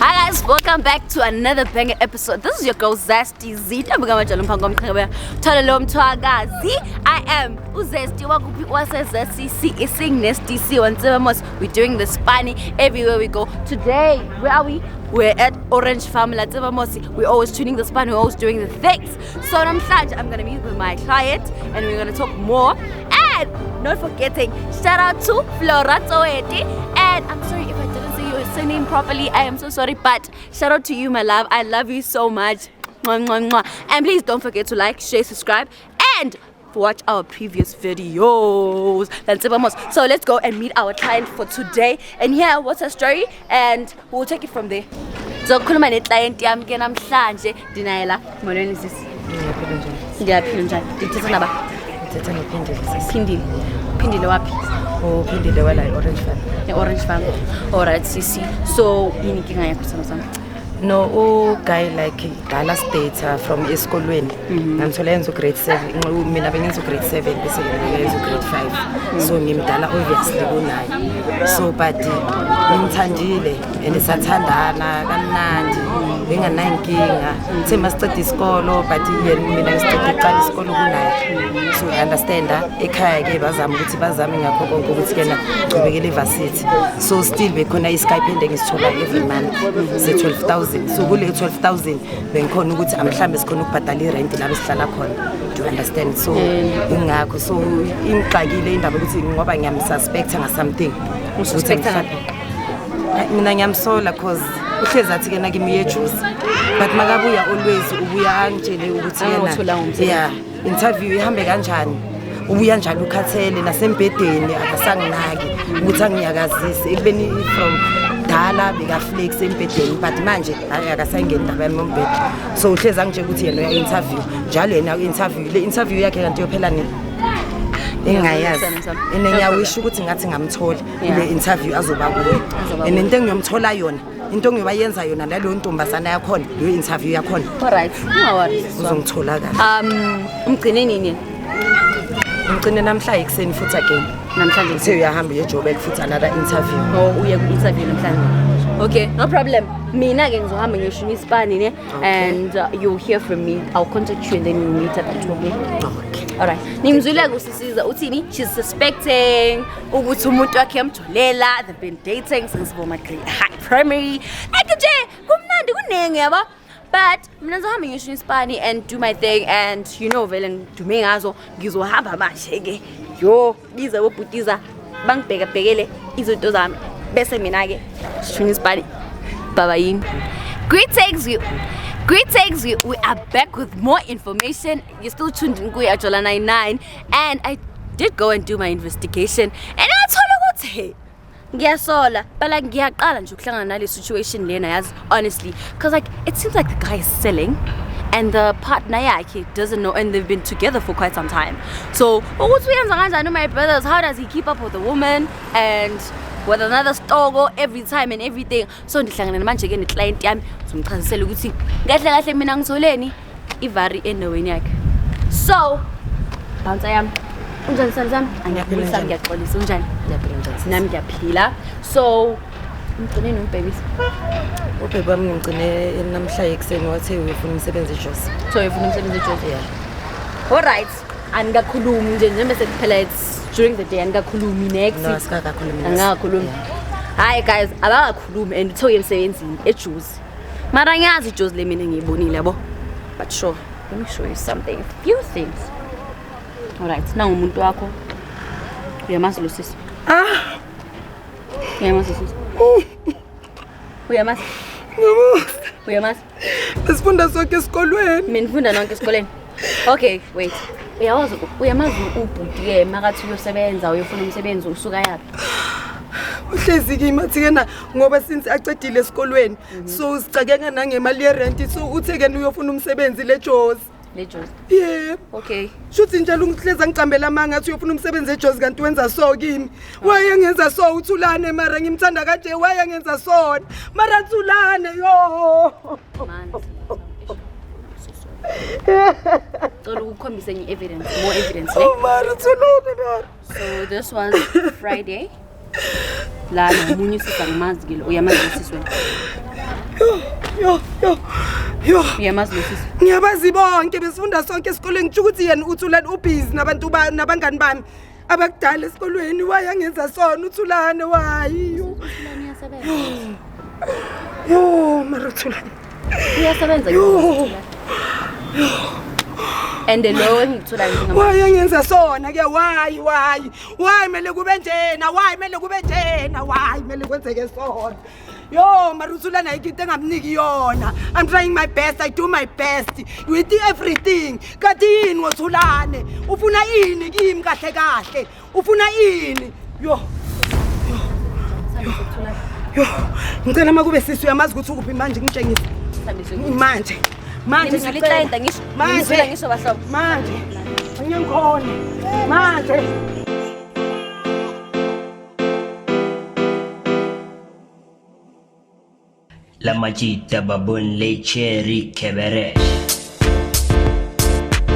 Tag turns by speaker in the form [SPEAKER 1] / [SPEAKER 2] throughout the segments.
[SPEAKER 1] Hi guys, welcome back to another banger episode. This is your girl Zesty Z. I am Zesty We're doing the Spani everywhere we go. Today, where are we? We're at Orange Farm. We're always tuning the Spani, we're always doing the things. So I'm gonna meet with my client and we're gonna talk more. And not forgetting, shout out to Flora Toeti. And I'm sorry if I didn't say your surname properly. I am so sorry, but shout out to you, my love. I love you so much. Mwah, mwah, mwah. And please don't forget to like, share, subscribe, and watch our previous videos. So let's go and meet our client for today and hear what's her story, and we'll take it from there. So khuluma neclient yami ke namhlanje Dinayela. Molweni sisi. Ngiyaphila njani? Ngithetha naba?
[SPEAKER 2] Ngithetha noPhindile.
[SPEAKER 1] Phindile. Phindile wapi?
[SPEAKER 2] Oh, Phindile wala Orange Farm.
[SPEAKER 1] Orange Farm. Alright sisi. So yini inkinga yakho sana?
[SPEAKER 2] No, guy like Dallas data from esikolweni. Ngithola yenza grade 7. Mina bengenza grade 7 bese ngiyenza grade 5. So ngimdala obviously kunayo. So but ngimthandile and sathandana kamnandi. Benganayo inkinga. Uthe masiceda isikolo but yena mina ngisiceda iqala isikolo kunayo. So I understand ekhaya ke bazama ukuthi bazame ngakho konke ukuthi kena ugcibekele evarsity. So still bekhona iSkype engisithola every month. Se 12,000. So kule 12,000 bengikhona ukuthi amhlambe sikhona ukubhadala irent la besihlala khona. Do you understand? So ingakho so ingixakile indaba ukuthi ngoba ngiyamsuspecta nga something.
[SPEAKER 1] Ususpecta ngaphi?
[SPEAKER 2] Mina ngiyamsola cause uhlezi athi kena kimi yejuice. But makabuya always ubuya angitshele ukuthi yena yeah interview ihambe kanjani. Ubuya njalo ukhathele nasembedeni akasanginaki ukuthi angiyakazise ekubeni from dala beka flex empedeni but manje akasangena indaba yami ngombhedo. So uhlezi angitshela ukuthi yena uya interview njalo yena interview le interview yakhe kanti yophela nini engayazi enengiyawisha ukuthi ngathi ngamthola le interview azoba kuyo and into engiyomthola yona into engiyobayenza yona naleyo ntombazana yakhona leyo interview yakhona.
[SPEAKER 1] Alright, ungawari
[SPEAKER 2] uzongithola kahle.
[SPEAKER 1] Umgcine nini?
[SPEAKER 2] Ngicine namhla ekseni futhi again.
[SPEAKER 1] Namhlanje
[SPEAKER 2] uthe uyahamba uyeJoburg futhi another interview.
[SPEAKER 1] Oh, uye ku interview namhlanje. Okay, no problem. Mina ke ngizohamba ngiyosho iSpani ne and you'll hear from me. I'll contact you and then we'll meet at the Joburg.
[SPEAKER 2] Okay.
[SPEAKER 1] Alright. Nimzwile kusisiza uthini? She's suspecting ukuthi umuntu wakhe yamtholela. They've been dating since my high primary. Nje kumnandi kunenge yaba. But mina ngizohamba ngiyosho iSpani and do my thing, and you know vele ngidume ngazo ngizohamba manje ke yo biza bobhutiza bangibhekele izinto zami bese mina ke sho iSpani. Baba yini. Greetings you. We are back with more information. You're still tuned in kuya Jola 99 and I did go and do my investigation and I told ukuthi ngiyasola but like ngiyaqala nje ukuhlangana nale situation lena yazi honestly because like it seems like the guy is selling and the partner yakhe doesn't know and they've been together for quite some time. So ukuthi uyenza kanjani my brothers, how does he keep up with the woman and with another stogo every time and everything? So ndihlangana manje ke neclient yami ngizomchazisela ukuthi kahle kahle mina ngitholeni ivari endaweni yakhe. So bounce yami unjani sami angiyaphilisa ngiyaxolisa unjani nami ngiyaphila. So ngicine nombhekisi
[SPEAKER 2] ubhebe wami ngicine namhla ekseni wathe uyofuna umsebenzi eJozi.
[SPEAKER 1] So uyofuna umsebenzi eJozi? Yeah. Alright, angakhulumi nje bese kuphela it's during the day angakhulumi next.
[SPEAKER 2] No, asikakhulumi.
[SPEAKER 1] Angakhulumi. Hi guys, abakakhulumi and uthoye emsebenzini eJozi. Mara ngiyazi iJozi le mina ngiyibonile yabo. But sure, let me show you something. A few things. Alright, now umuntu wakho. Uyamazi lo sisi. Uyamazi sisi. Uyamazi. Uyamazi.
[SPEAKER 3] Sifunda sonke esikolweni.
[SPEAKER 1] Mina ngifunda nonke esikoleni. Okay, wait. Uyamazi ubhuti makathi uyosebenza uyofuna umsebenzi usuka yapi?
[SPEAKER 3] Uhlezi kimathi kena ngoba since acedile esikolweni so sicakeka nangemali ye rent so uthe ke uyofuna umsebenzi leJozi.
[SPEAKER 1] LeJozi.
[SPEAKER 3] Yebo.
[SPEAKER 1] Okay.
[SPEAKER 3] Shuthi njalo ngihleza ngicambela amanga athi uyofuna umsebenzi eJozi kanti wenza so kimi. Waye ngenza so uthulane mara ngimthanda kanje waye ngenza sona. Mara Thulane yo.
[SPEAKER 1] So ukukhombisa any evidence, more evidence,
[SPEAKER 3] Oh mara Thulane.
[SPEAKER 1] So this was Friday. La nomunye sisa ngimazi ke uyamazi sisi wena.
[SPEAKER 3] Yo.
[SPEAKER 1] Uyamazi sisi.
[SPEAKER 3] Ngiyabazi bonke besifunda sonke esikoleni ngisho ukuthi yena uThulane ubhizi nabantu nabangani bami abakudala esikolweni waye ngenza sona uThulane wayi yo. Yo mara Thulane.
[SPEAKER 1] Uyasebenza
[SPEAKER 3] Yo.
[SPEAKER 1] And the law ngithola ngingama.
[SPEAKER 3] Waye ngenza sona ke why mele kube njena why mele kube njena why mele kwenzeke sona. Yo Maruthulane ayikho engamniki yona. I'm trying my best, I do my best with everything. Kanti yini ngoThulane? Ufuna ini kimi kahle? Ufuna ini? Yo. Ngicela makube sisi uyamazi ukuthi ukuphi manje ngitshengise. Manje
[SPEAKER 1] ngicela ngisho.
[SPEAKER 3] Manje
[SPEAKER 1] Ngisho bahlobo.
[SPEAKER 3] Manje. Angikhona. Manje.
[SPEAKER 4] La majita babun le cherry keberesh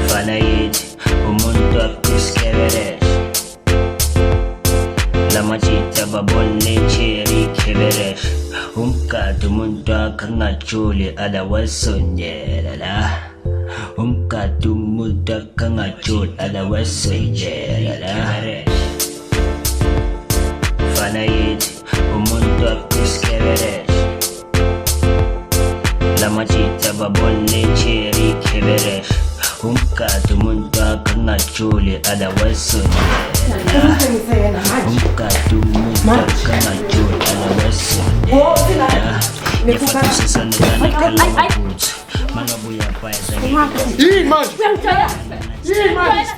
[SPEAKER 4] Fanayit umuntu akus keberesh La majita babun le cherry keberesh Umkadu umuntu akangajuli ala wasonyela la Umkadu umuntu akangajuli ala wasonyela la Fanayit umuntu akus keberesh La majita babone cherry keberesh Umkadu umuntu akangajuli ala wasonyela Umkadu umuntu akangajuli ala wasonyela Yafatusisa nilana kala wabuthi Mangabuya phaeza
[SPEAKER 5] Yini manje? Yini manje?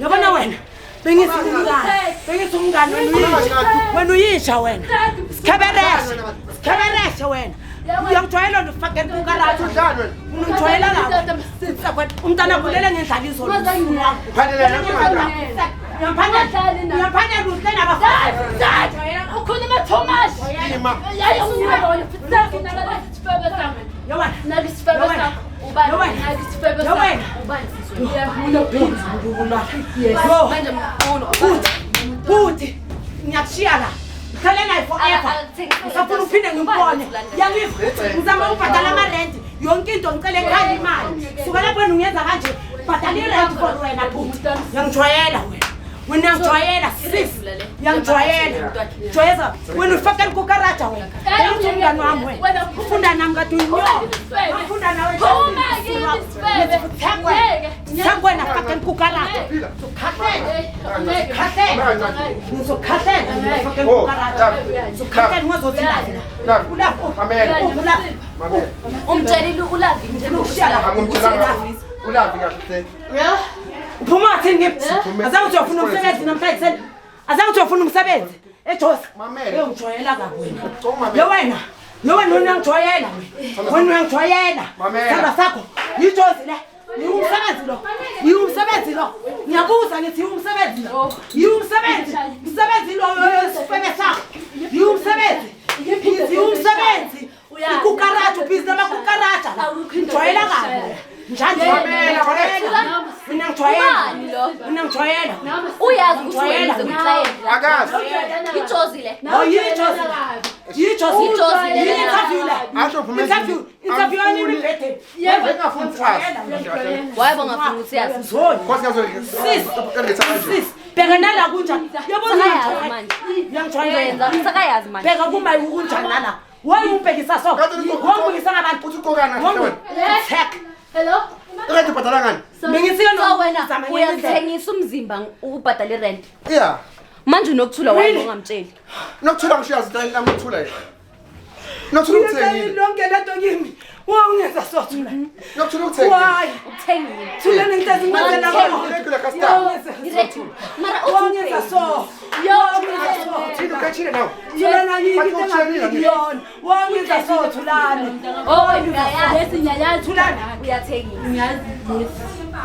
[SPEAKER 3] Yabona wena bengithumngani wena uyisha wena Sikebereshe wena uyangijwayela nofake kukaratu ungijwayela lapho umntana kulele ngendlaliso Uyaphanya kuhle nabafazi
[SPEAKER 5] ukhuluma Thomas
[SPEAKER 3] Buti ngiyakushiya la Ngicela naye forever Usafuna uphinde ngimbone Yangizwa ngizama ubhadala ama-rent yonke into ngicela ekhaya imali Suka lapho wena ungenza kanje bhadala i-rent for wena Buti Yangijwayela wena Wena yangijwayela sis Yangijwayela Jwayeza wena ufakela kukaraja wena Umngani wami wena Ufunda nami kade uyinyoka Ufunda nawe Thangwe na fakela kukaraja Ngizokhathela ngifakela kukaraja Ngizokhathela ngizothilazi la Ulapho
[SPEAKER 1] Umtshelile ulavi
[SPEAKER 5] Ulavi kahle.
[SPEAKER 3] Uphuma athini ngithi azange uthi uyafuna umsebenzi namhlanje azange uthi uyafuna umsebenzi eJozi
[SPEAKER 5] Mamela.
[SPEAKER 3] ngijwayela kabi wena Yo wena Lo wena uyangijwayela wena uyangijwayela sala sakho yijozi le yiumsebenzi lo ngiyabuza ngithi yiumsebenzi lo umsebenzi lo sifebe sakho yiumsebenzi ikukaraja ubhizi namakukaraja la ngijwayela kabi njani unangijwayela
[SPEAKER 1] uyazi ukuthi
[SPEAKER 5] Akazi.
[SPEAKER 1] ijozi le
[SPEAKER 3] interview ani niphethe
[SPEAKER 5] Ngingafuni ukuchaza.
[SPEAKER 1] wayebo ngafuna ukuthi yazi
[SPEAKER 5] Khosi
[SPEAKER 3] sis bheka nala kunjani
[SPEAKER 1] sakayazi manje
[SPEAKER 3] uyangijwayela
[SPEAKER 1] sakayazi manje
[SPEAKER 3] bheka kuma kunjani nala wayumbhekisa so wangibhekisa ngabantu
[SPEAKER 5] uthi uqokana.
[SPEAKER 1] hello
[SPEAKER 5] Eke ubhadala ngani?
[SPEAKER 3] bengisiyo
[SPEAKER 1] so wena uyathengisa umzimba ukubhadala irent
[SPEAKER 5] Yeah.
[SPEAKER 1] manje unokuthula wayebo ngamtsheli
[SPEAKER 5] Nokuthula ngishiyazi into engamuthula yena. Nokuthula ukuthengile.
[SPEAKER 3] lonke lento kimi wangenza so thula
[SPEAKER 5] Nokuthula ukuthengile.
[SPEAKER 3] why
[SPEAKER 1] ukuthengile
[SPEAKER 3] thula nengitazi ngicela
[SPEAKER 5] Regular customer.
[SPEAKER 1] mara
[SPEAKER 3] wangenza so
[SPEAKER 5] Thina kachile nawe.
[SPEAKER 3] thulana yini ngiyona wangenza so thulani
[SPEAKER 1] yes thulana uyathengisa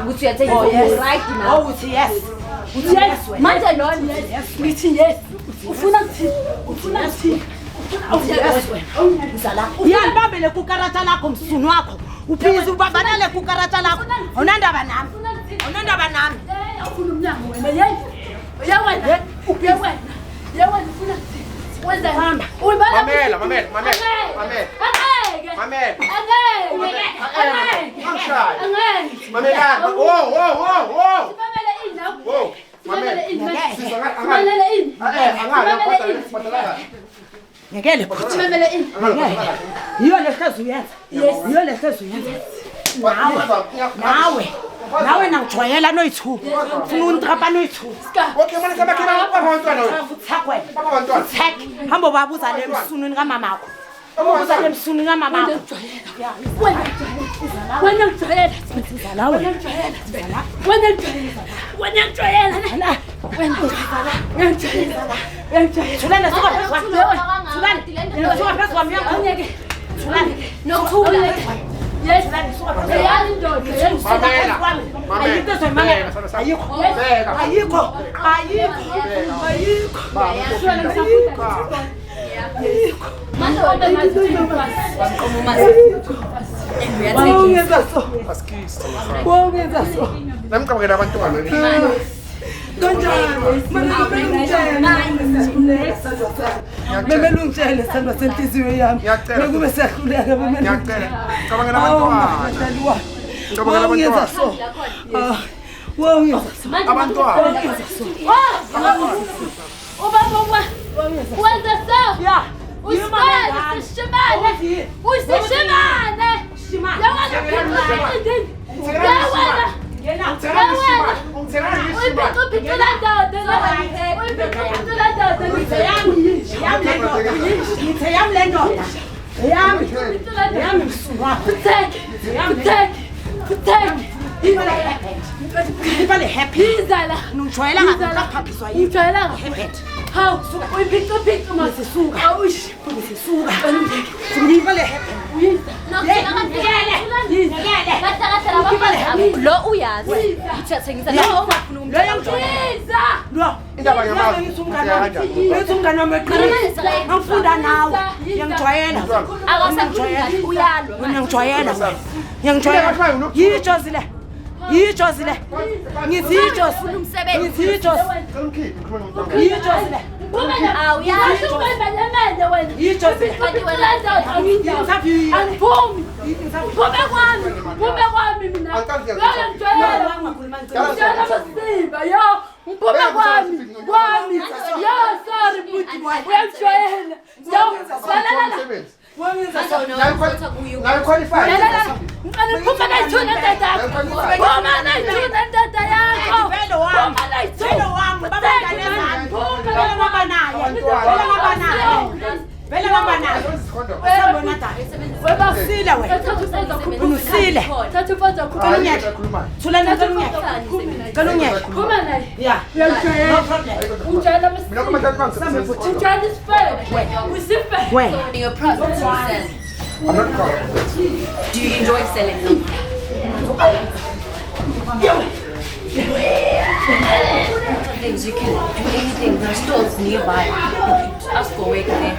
[SPEAKER 1] ukuthi uyathengisa right now
[SPEAKER 3] uthi yes
[SPEAKER 1] manje lo
[SPEAKER 3] ngithi yes ufuna kuthi yalibambele kukarata lakho msuni wakho uphizi ubabanale kukarata lakho awunandaba nami
[SPEAKER 5] Mamela. Mamela. Oh.
[SPEAKER 3] ngekele futhi yiyo lehlezi uyenza nawe nangijwayela noyithu funa untrapa noyithu
[SPEAKER 5] Okay, manje sabakhela abantwana wena.
[SPEAKER 3] thakwe
[SPEAKER 5] Abantwana.
[SPEAKER 3] hambo babuza le msununi kamamakho babuza le msununi kamamakho thulana suka phezu kwami uyakhuleke
[SPEAKER 1] nokuthula
[SPEAKER 5] Namqabukela abantwana.
[SPEAKER 3] Memelungitshele sandwa senhliziyo yami nekube siyahluleka
[SPEAKER 5] Ngiyacela. Cabangela abantwana.
[SPEAKER 3] Wangenza so
[SPEAKER 5] Abantwana.
[SPEAKER 3] Ibale happy izala nungijwayela ngaphaphizwa yini
[SPEAKER 1] ujwayela
[SPEAKER 3] hawu suka uyiphica masisuka masisuka ngibale happy
[SPEAKER 1] lo uyazi ukuthi athengisa lo ungafuna umuntu
[SPEAKER 3] lo
[SPEAKER 5] Indaba yamazi.
[SPEAKER 3] umngane wami ngifunda nawe ngiyangijwayela
[SPEAKER 1] uyalwa
[SPEAKER 3] ngiyangijwayela yijozi le ngithi yijozi Vela baba naye. Sile wena. Sile.
[SPEAKER 1] Thatha umfazi wakho.
[SPEAKER 3] Thulani kalungeke.
[SPEAKER 1] Phuma naye.
[SPEAKER 3] Yeah.
[SPEAKER 1] Uyajwayela. Unjalo
[SPEAKER 5] Mina kumathatha manje.
[SPEAKER 1] Unjalo isifebe. Usifebe.
[SPEAKER 3] Wena.
[SPEAKER 1] You're proud of yourself.
[SPEAKER 5] I'm not proud.
[SPEAKER 1] Do you enjoy selling them? Things you can do anything. There are stores nearby. You can ask for work there.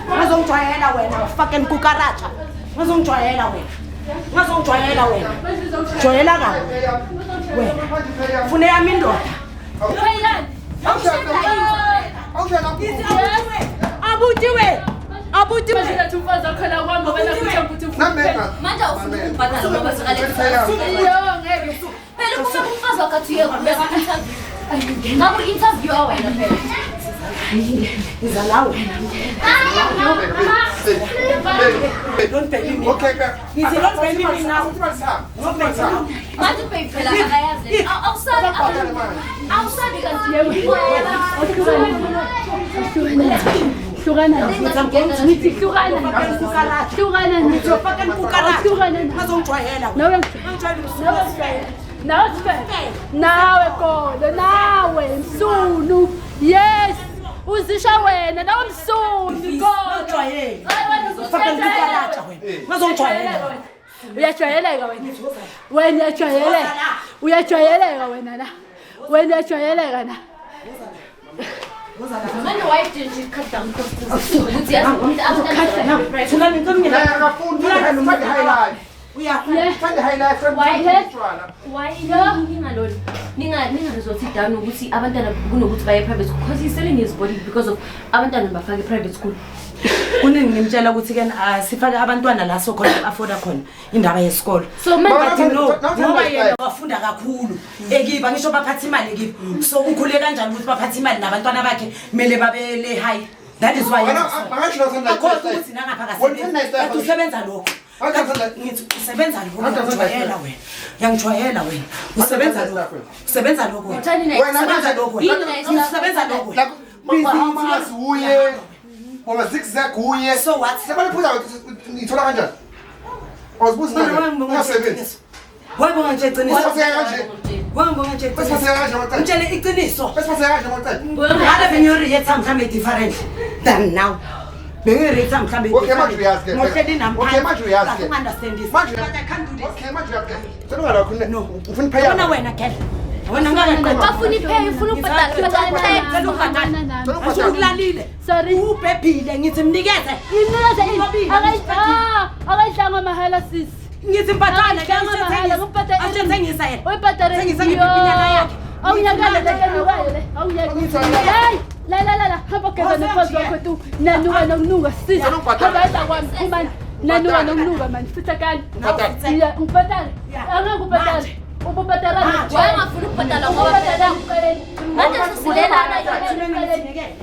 [SPEAKER 3] Ngazongijwayela wena fucking kukaracha. Ngazongijwayela wena. Jwayela kabi. Wena. Fune yami indoda. Abuti we.
[SPEAKER 1] Manje awufuni ukubhadala ngoba siqale phela kuba umfazi wakho athi uyekubeka interview. Ngabe interview wena phela.
[SPEAKER 3] Izalawe. Don't pay me.
[SPEAKER 5] Okay,
[SPEAKER 3] Don't pay me now.
[SPEAKER 1] Manje pay phela akayazi. Awusabi kanti
[SPEAKER 6] nawe kodwa nawe msunu yes uzisha wena nawe msunu kodwa uyajwayeleka wena uyajwayeleka wena la wena uyajwayeleka na
[SPEAKER 1] manje why didn't you cut down costs? Ukuthi yazi umuntu after
[SPEAKER 3] Thulani kamnyama.
[SPEAKER 1] Why ningalona ningaresolve down ukuthi abantwana kunokuthi baye private school because he's selling his body because of abantwana bafake private school.
[SPEAKER 3] Kuningi ngimtshela ukuthi ke sifake abantwana la so khona afforda khona indaba yesikolo.
[SPEAKER 1] So manje
[SPEAKER 3] ngoba yena wafunda kakhulu ekiba ngisho baphatha imali ekiba so ukhule kanjani ukuthi baphatha imali nabantwana bakhe kumele babe le high. That is why usebenza lokho. Usebenza lokho. Yangijwayela wena. Usebenza lokho. Usebenza lokho. Usebenza lokho.
[SPEAKER 5] Uma zigzag uye.
[SPEAKER 3] So what?
[SPEAKER 5] Sebaliphula ngithola kanjani? Awuzibuzi ngasebenzi.
[SPEAKER 3] Wayibona nje iqiniso. Wayibona nje
[SPEAKER 5] Bese kanje maqala.
[SPEAKER 3] Ngitshela iqiniso.
[SPEAKER 5] Bese kanje maqala.
[SPEAKER 3] Ngale bengiyoriyetha mhlambe different than now. Bengiyoriyetha mhlambe.
[SPEAKER 5] Okay manje uyazi ke.
[SPEAKER 3] Ngohleli namphakathi.
[SPEAKER 5] Okay manje uyazi ke.
[SPEAKER 3] Understand this.
[SPEAKER 5] Manje
[SPEAKER 3] I can't do this.
[SPEAKER 5] Okay manje uyazi ke. Sena lakho no. Ufuna phaya.
[SPEAKER 3] Wena wena girl. Wena ngaka
[SPEAKER 1] bafuna ipay ufuna ubhadala
[SPEAKER 3] ukulalile.
[SPEAKER 6] Sorry.
[SPEAKER 3] Ubhebhile ngithi mnikeze.
[SPEAKER 6] Akayidlanga mahala sis.
[SPEAKER 3] Ngithi mphathane
[SPEAKER 6] Ngitsengisa yena. Oyibhadare ngiyo. Awunyakale lekanokale. Awunyakale. Hey, la hamba geza nephozo wakho tu. Nanuka nokunuka sisa. Hamba kwami kumani. Nanuka nokunuka manje. Futhi kani. Yeah, ngibhadale. Angakubhadala. Ubhadala.
[SPEAKER 1] wayengafuna ukubhadala ngoba manje sisibelana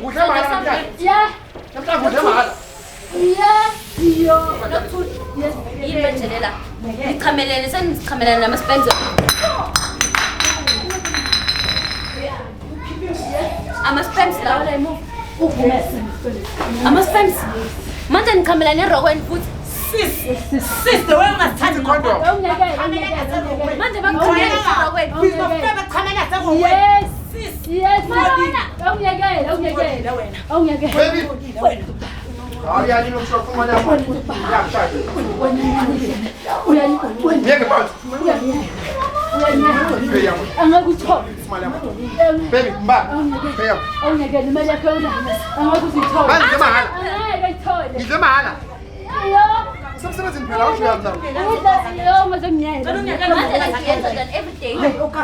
[SPEAKER 5] Udla mahhala.
[SPEAKER 6] Yeah.
[SPEAKER 5] Namhlanje udla mahhala.
[SPEAKER 1] yini manje lela ngichamelene sengichamelene namaspencer ama-spams lawa la emuva ama-spams manje ngichamelane erokweni futhi
[SPEAKER 3] sister wena ungathandi
[SPEAKER 5] Condom.
[SPEAKER 1] manje bakuchamelene erokweni
[SPEAKER 5] Baby. Awuyani nokushofa imali yakho. Yakushaya. Ngeke manje. Pay yakho.
[SPEAKER 6] Angakuthola.
[SPEAKER 5] Imali yakho. Baby, mba. Pay yakho.
[SPEAKER 6] Awungeke imali yakho yona. Angakuzithola.
[SPEAKER 5] Manje ngidle mahhala.
[SPEAKER 6] Angeke ayithola.
[SPEAKER 5] Ngidle mahhala.
[SPEAKER 6] Yo.
[SPEAKER 5] Usemsebenzini phela awusho uyaphi la.
[SPEAKER 6] Yo, mazongiyela.
[SPEAKER 1] manje ngiyenza than every day
[SPEAKER 5] Buka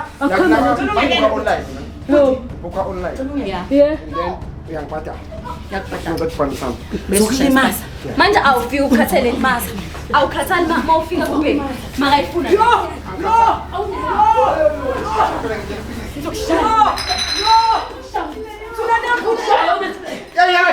[SPEAKER 5] online.
[SPEAKER 6] Yo.
[SPEAKER 5] Buka online.
[SPEAKER 6] Yeah.
[SPEAKER 5] Then uyangibhadala.
[SPEAKER 1] yakubhadala
[SPEAKER 5] Ngoba kufana sami.
[SPEAKER 3] Besikulimaza.
[SPEAKER 1] manje awufika ukhathele maza awukhathali ma ufika kubheki makayifuna
[SPEAKER 5] Yeah.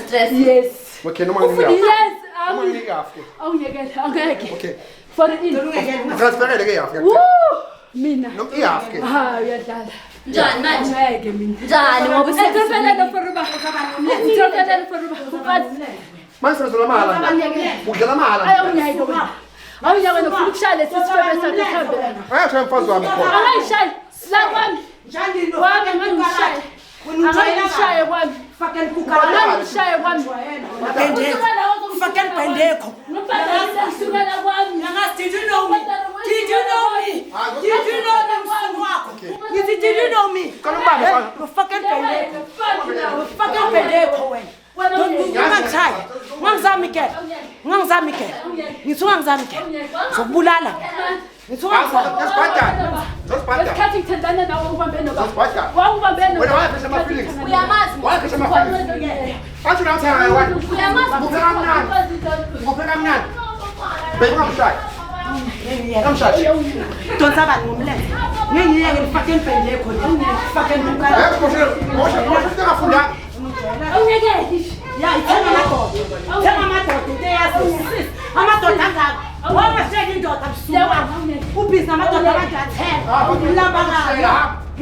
[SPEAKER 6] stress. Yes.
[SPEAKER 5] Okay, no
[SPEAKER 6] Yes.
[SPEAKER 5] Okay.
[SPEAKER 6] For the in.
[SPEAKER 5] Transferele ke yafika.
[SPEAKER 6] Mina.
[SPEAKER 5] No iyafike.
[SPEAKER 6] Uyadlala.
[SPEAKER 1] Njani manje?
[SPEAKER 6] Ngeke mina.
[SPEAKER 1] Njani ngoba
[SPEAKER 6] Ngizofela for
[SPEAKER 5] Manje sola mahala. Udlala mahala.
[SPEAKER 6] Awunyaka wena. Awunyaka nofuna ukushaya sisifebe sakhe khambela.
[SPEAKER 5] Ayashaya mfazi wami khona.
[SPEAKER 6] Angayishaya. La kwami.
[SPEAKER 3] Njani lo?
[SPEAKER 6] Wami angishaya. Angishaya kwami.
[SPEAKER 3] Fucking kukala.
[SPEAKER 6] Angishaya kwami.
[SPEAKER 3] Fucking pendeko.
[SPEAKER 6] Ngibhadala kwami.
[SPEAKER 3] Did you know me? Did you know me? Did you know them son wako? Did you know me? You fucking pendeko. Fucking pendeko wena. Ngangizamike. Ngizongizamike. Zokubulala.
[SPEAKER 6] Esikhathi ngithandana nawe ubambe no baba. Wawubambe no.
[SPEAKER 5] Wena wayaphisha ama-feelings.
[SPEAKER 1] uyamazi.
[SPEAKER 5] Wayaphisha ama-feelings. Athi namthanga wena.
[SPEAKER 1] Uyamazi.
[SPEAKER 5] Ngophela kamnandi. Bheka ungamshayi. Ungamshayi.
[SPEAKER 3] Donsa bani ngomlenze. Ngiyeke fucking pendeko le. Fucking kukala.
[SPEAKER 5] Moshe ngafunda.
[SPEAKER 6] Awungeke.
[SPEAKER 3] Ya ithema amadoda. Thema amadoda into yazi. Amadoda angaka. Wawaseka indoda busuku. Ubhizi amadoda abantu athenga. Ilamba kabi.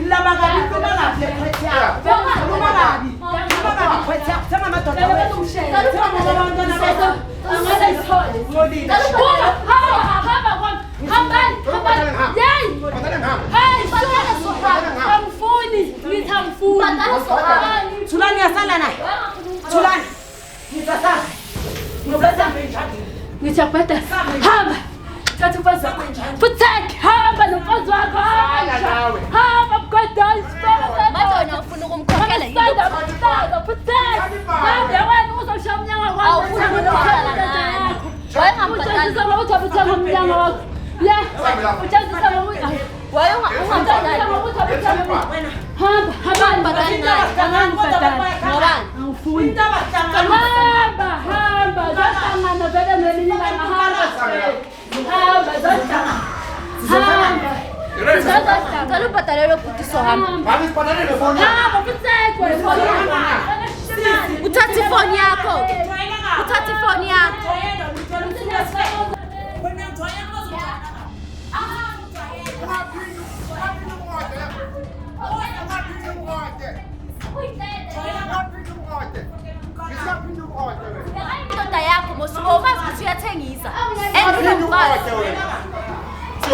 [SPEAKER 3] Ilamba kabi kubakahle kwethu yakho. Kubakabi. Kubakabi kwethu yakho. Thema amadoda wethu. Thema abantwana bethu.
[SPEAKER 6] Angayithole.
[SPEAKER 3] Ngolile.
[SPEAKER 6] Hamba kwami. Hambani. Yey. Hey, angifuni. Ngithi angifuni.
[SPEAKER 3] Thulani yasala naye. Thulani. Ngizasala. Ngizasala njani?
[SPEAKER 6] Ngithi akubhadala. Hamba. Thatha umfazi wakho. Futhek. Hamba nomfazi wakho. Hamba mgodala.
[SPEAKER 1] Madonna ufuna ukumkhokhela yini?
[SPEAKER 6] Futhek. Hamba wena uzoshaya umnyanga wakho.
[SPEAKER 1] Awufuna ukumkhokhela ngani? Wayengambhadali.
[SPEAKER 6] Uthatha umnyanga wakho. Yeah. Uthatha
[SPEAKER 1] Wayengambhadali.
[SPEAKER 6] Hamba.
[SPEAKER 1] Ngibhadali naye. Ngobani?
[SPEAKER 6] Angifuni. Hamba. Zohlangana vele nelinyana. Hamba. Zohlangana.
[SPEAKER 1] Ngicela ubhadalelwe futhi sohamba.
[SPEAKER 5] Mami sibhadalele phone.
[SPEAKER 6] Hamba futhekwe.
[SPEAKER 1] Uthatha ifoni yakho. Uthatha ifoni yakho. Indoda yakho mosuke umazi ukuthi uyathengisa. Endlumfazi.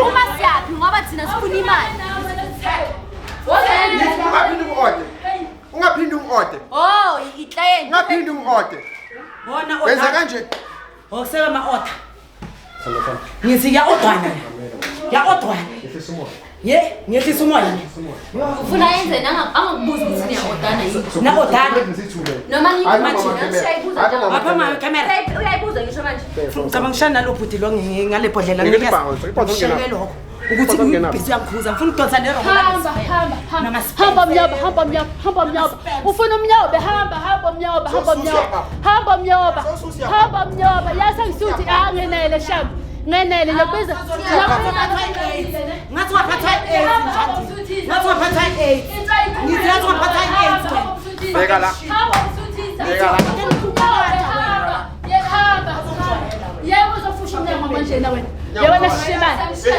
[SPEAKER 1] Uma siyaphi ngoba thina sifuna imali.
[SPEAKER 5] Ungaphindi ungode.
[SPEAKER 1] Oh, i-client.
[SPEAKER 5] Ungaphindi ungode.
[SPEAKER 3] Bona
[SPEAKER 5] Wenza kanje.
[SPEAKER 3] Okuseba ama-order. Ngithi ya-odwana. Ya-odwana. Ye, ngiyehlisa umoya.
[SPEAKER 1] Ufuna yenzeni angakubuza ukuthi niya-odana yini?
[SPEAKER 3] Na-odana.
[SPEAKER 1] Noma ngiyimagina siyayibuza.
[SPEAKER 3] Apha ama-camera.
[SPEAKER 1] Uyayibuza ngisho manje.
[SPEAKER 3] Ngicabanga ngishaya nalo bhuti lo ngale bhodlela ngishayeke lokho ukuthi ubhizi uyangikhuza ngifuna ukudonsa neroko
[SPEAKER 6] Hamba mnyoba. Ufuna umnyobe. Hamba mnyoba. Yasangisuthi ngenele sham. Ngenele ngiyakubiza.
[SPEAKER 3] ngathi waphatha i-AIDS ngathi waphatha i-AIDS ngithi ngathi waphatha i-AIDS wena
[SPEAKER 5] Bheka la.
[SPEAKER 6] Yebo uzofusha umnyango manje na wena.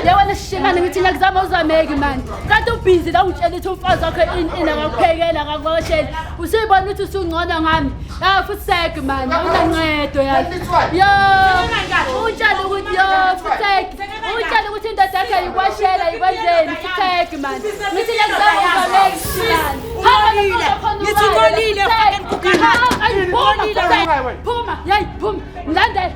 [SPEAKER 6] Yewena shimane ngithi ngiyakuzama uzameki manje. Kanti ubhizi la ungitshela ukuthi umfazi wakho akakuphekela akakuwashela. Usibona ukuthi usungcono ngami. Futhek manje unancedo yazi. Utshela ukuthi utshela ukuthi indoda yakhe ayikwashela ikwenzeni Futhek manje. Ngithi ngiyakuzama uzameki shimane.
[SPEAKER 3] Ngithi ngolile fucking kukala.
[SPEAKER 6] Phuma. Mlandele.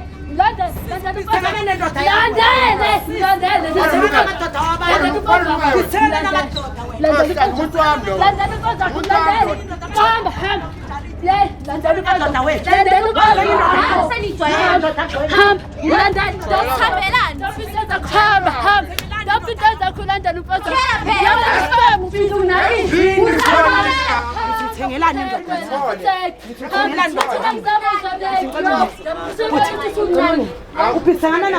[SPEAKER 3] ngithengelani indoda uphisangana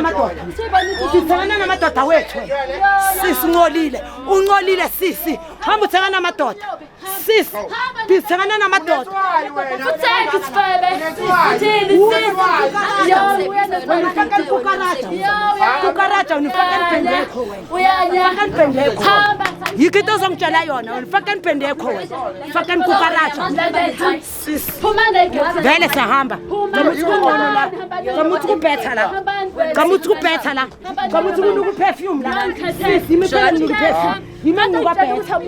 [SPEAKER 3] namadoda wethu sisi uncolile sisi hamba uthengana namadoda sisi phithangana namadoda kukaraja unifaka nipendekho yikho into ozongitshela yona unifaka nipendekho wena faka nikukaraja vele siyahamba kamuthi kubetha la kamuthi kunukuperfume la sisi imipela nukuperfume yima nukabetha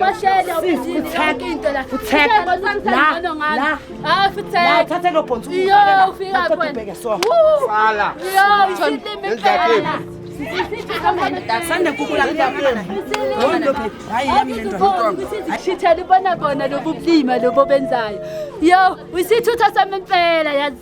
[SPEAKER 3] la thathe lo bhonzo ubheke so sala sande kukula
[SPEAKER 6] shithela bona lobu bulima lobo benzayo yo usithutha samempela yazi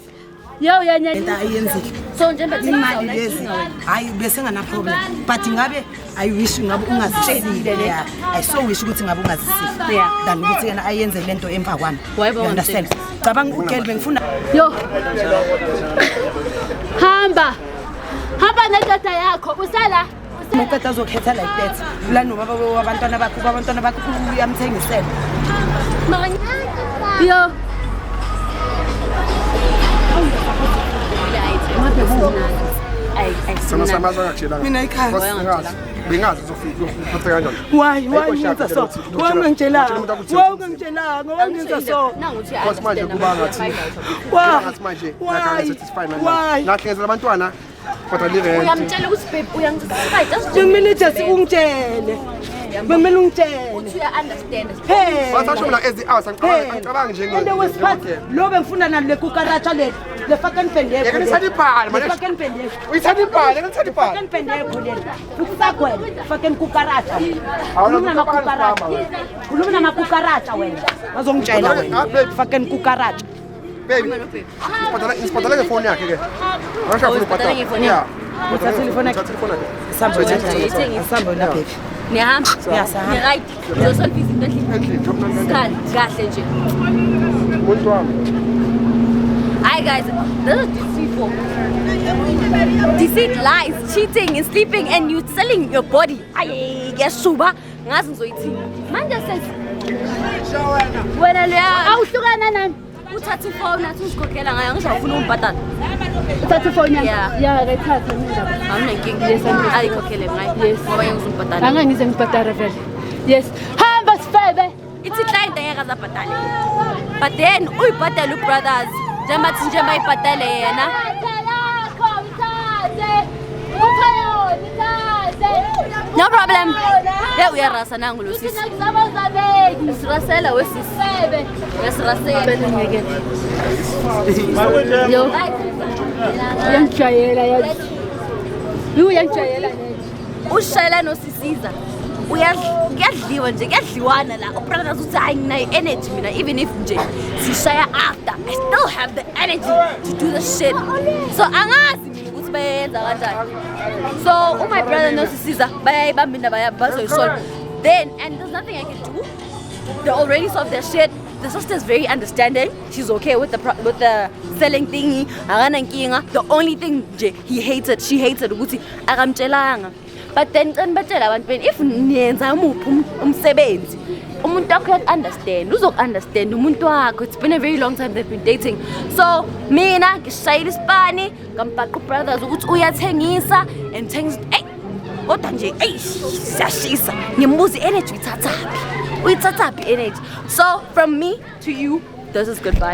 [SPEAKER 6] yo yanya
[SPEAKER 3] into ayenzile
[SPEAKER 1] so njengoba
[SPEAKER 3] imali lezi hayi bese ngana problem but ngabe I wish ngabe ungazisile yeah I so wish ukuthi ngabe ungazisile
[SPEAKER 1] Yeah.
[SPEAKER 3] than ukuthi yena ayenze lento emva kwami
[SPEAKER 1] Wayibona
[SPEAKER 3] understand cabanga uGelbe ngifuna
[SPEAKER 6] yo hamba nendoda yakho usala
[SPEAKER 3] maqeda azokhetha like that la nobaba wabantwana bakho uyamthengisela
[SPEAKER 6] yo
[SPEAKER 5] Sama ngakutshela.
[SPEAKER 3] Mina ikhaya.
[SPEAKER 5] Bengazi uzofika uphathe kanjani.
[SPEAKER 3] Why ngenza so wangitshelanga wangenza so
[SPEAKER 5] Because manje kuba ngathi ngathi manje satisfy manje. Nathi ngenzela abantwana kodwa lirent.
[SPEAKER 1] uyamtshela ukuthi babe uyangisifight
[SPEAKER 3] kumele just ungitshele kumele ungitshele
[SPEAKER 1] uthi uya understand
[SPEAKER 3] hey
[SPEAKER 5] Wasasho mina as hours angicabangi nje
[SPEAKER 3] and wesiphathi lo bengifuna nalo lekukaratsha le fucking pendeko
[SPEAKER 5] Yeke nithatha ibhala manje.
[SPEAKER 3] fucking pendeko
[SPEAKER 5] Uyithatha ibhala, yeke nithatha ibhala.
[SPEAKER 3] fucking pendeko le ukusagwela fucking kukaratsha khuluma namakukaratsha wena bazongitshela wena fucking kukaratsha
[SPEAKER 5] Baby. Isibhadala ngefoni yakhe ke. Angashafuna
[SPEAKER 1] Usibhadala ngefoni yakhe?
[SPEAKER 3] uthatha telefone yakhe sambo la baby
[SPEAKER 1] nihamba
[SPEAKER 3] Siyahamba.
[SPEAKER 1] ni-right ngizosolve izinto endlini kahle nje
[SPEAKER 5] Umuntu wami.
[SPEAKER 1] Hi guys, this is deceitful. Deceit, lies, cheating, and sleeping, and you selling your body. Ay, yeshuba. Ngazi ngizoyithini. Manje sense. Wena leya
[SPEAKER 6] awuhlukana nami
[SPEAKER 1] uthatha ifone athi uzikhokhela ngayo ngisho ufuna umbhadala.
[SPEAKER 6] uthatha ifoni yami
[SPEAKER 1] Yeah.
[SPEAKER 6] ya rethatha mina
[SPEAKER 1] Awunenkinga. Ayikhokhele ngayo. Ngoba ngizombhadala.
[SPEAKER 6] angeke ngize ngibhadare vele yes hamba sifebe
[SPEAKER 1] Ithi client angeke azabhadale. But then uyibhadala ubrothers. Njengoba ibhadale yena. No problem. Yeah, uyarasa nangu lo sisi. Sirasela wesisi. Yasirasela.
[SPEAKER 6] yo uyangijayela yazi uyangijayela
[SPEAKER 1] Ushayela nosisiza. Kuyadliwa nje, kuyadliwana la. Ubrothers uthi hayi nginayo energy mina even if nje sishaya after. I still have the energy to do the shit. So angazi mina ukuthi bayenza kanjani. So my brother nosisiza bayayibamba indaba bazoyisolve. Then and there's nothing I can do. They already solved their shit. The sister's very understanding. She's okay with the selling thingy. Akanankinga. The only thing she hated ukuthi akamtshelanga. But then batshela abantu if niyenza umuphi umsebenzi umuntu wakho understand uzok-understand umuntu wakho. It's been a very long time they've been dating. So mina ngishayela isipani ngambhaqa ubrothers ukuthi uyathengisa and things kodwa nje siyashisa ngimbuza i-energy uyithathaphi energy. So from me to you, this is goodbye.